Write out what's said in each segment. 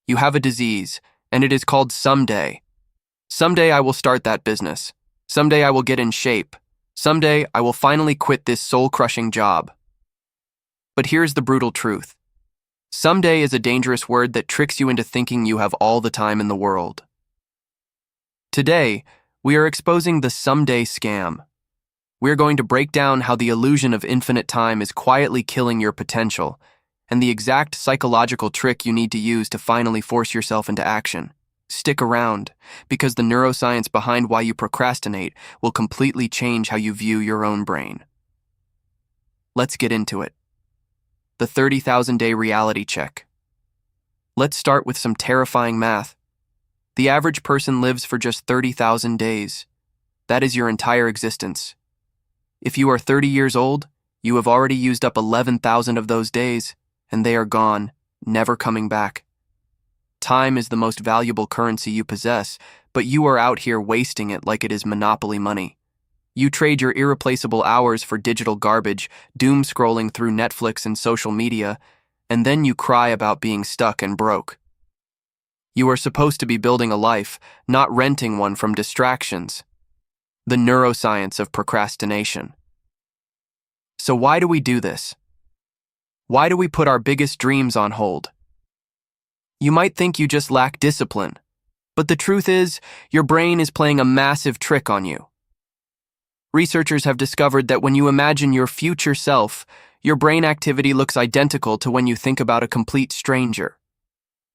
You have a disease, and it is called someday. Someday I will start that business. Someday I will get in shape. Someday I will finally quit this soul-crushing job. But here's the brutal truth. Someday is a dangerous word that tricks you into thinking you have all the time in the world. Today, we are exposing the someday scam. We are going to break down how the illusion of infinite time is quietly killing your potential, and the exact psychological trick you need to use to finally force yourself into action. Stick around, because the neuroscience behind why you procrastinate will completely change how you view your own brain. Let's get into it. The 30,000-day reality check. Let's start with some terrifying math. The average person lives for just 30,000 days. That is your entire existence. If you are 30 years old, you have already used up 11,000 of those days, and they are gone, never coming back. Time is the most valuable currency you possess, but you are out here wasting it like it is monopoly money. You trade your irreplaceable hours for digital garbage, doom scrolling through Netflix and social media, and then you cry about being stuck and broke. You are supposed to be building a life, not renting one from distractions. The neuroscience of procrastination. So why do we do this? Why do we put our biggest dreams on hold? You might think you just lack discipline, but the truth is, your brain is playing a massive trick on you. Researchers have discovered that when you imagine your future self, your brain activity looks identical to when you think about a complete stranger.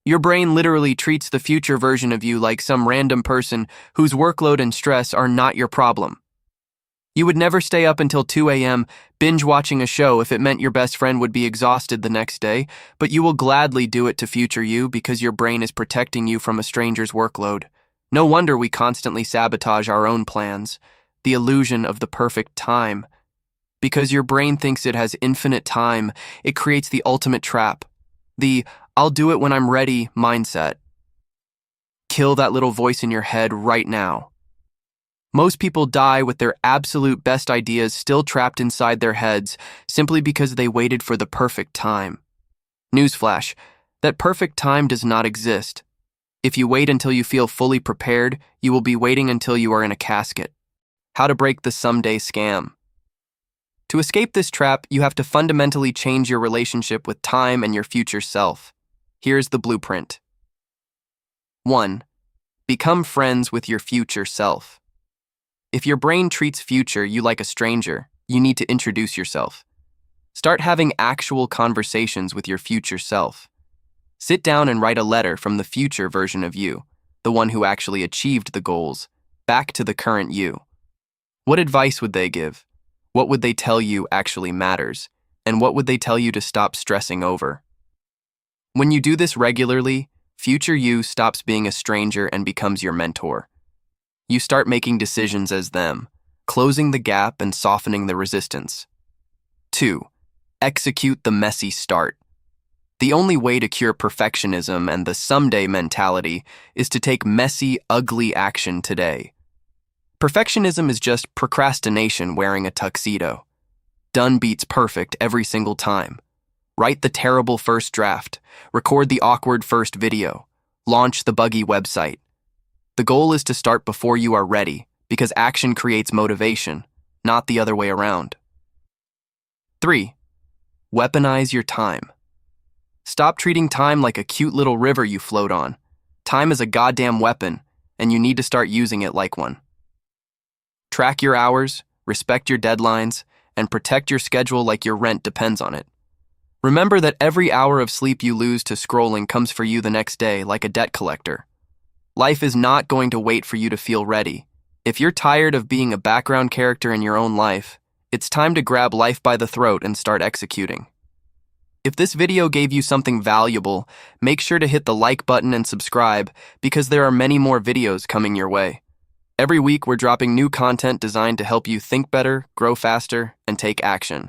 Your brain literally treats the future version of you like some random person whose workload and stress are not your problem. You would never stay up until 2 a.m. binge-watching a show if it meant your best friend would be exhausted the next day, but you will gladly do it to future you because your brain is protecting you from a stranger's workload. No wonder we constantly sabotage our own plans. The illusion of the perfect time. Because your brain thinks it has infinite time, it creates the ultimate trap. The "I'll do it when I'm ready" mindset. Kill that little voice in your head right now. Most people die with their absolute best ideas still trapped inside their heads simply because they waited for the perfect time. Newsflash, that perfect time does not exist. If you wait until you feel fully prepared, you will be waiting until you are in a casket. How to break the someday scam. To escape this trap, you have to fundamentally change your relationship with time and your future self. Here's the blueprint. 1. Become friends with your future self. If your brain treats future you like a stranger, you need to introduce yourself. Start having actual conversations with your future self. Sit down and write a letter from the future version of you, the one who actually achieved the goals, back to the current you. What advice would they give? What would they tell you actually matters? And what would they tell you to stop stressing over? When you do this regularly, future you stops being a stranger and becomes your mentor. You start making decisions as them, closing the gap and softening the resistance. 2. Execute the messy start. The only way to cure perfectionism and the someday mentality is to take messy, ugly action today. Perfectionism is just procrastination wearing a tuxedo. Done beats perfect every single time. Write the terrible first draft, record the awkward first video, launch the buggy website. The goal is to start before you are ready, because action creates motivation, not the other way around. 3. Weaponize your time. Stop treating time like a cute little river you float on. Time is a goddamn weapon, and you need to start using it like one. Track your hours, respect your deadlines, and protect your schedule like your rent depends on it. Remember that every hour of sleep you lose to scrolling comes for you the next day like a debt collector. Life is not going to wait for you to feel ready. If you're tired of being a background character in your own life, it's time to grab life by the throat and start executing. If this video gave you something valuable, make sure to hit the like button and subscribe because there are many more videos coming your way. Every week we're dropping new content designed to help you think better, grow faster, and take action.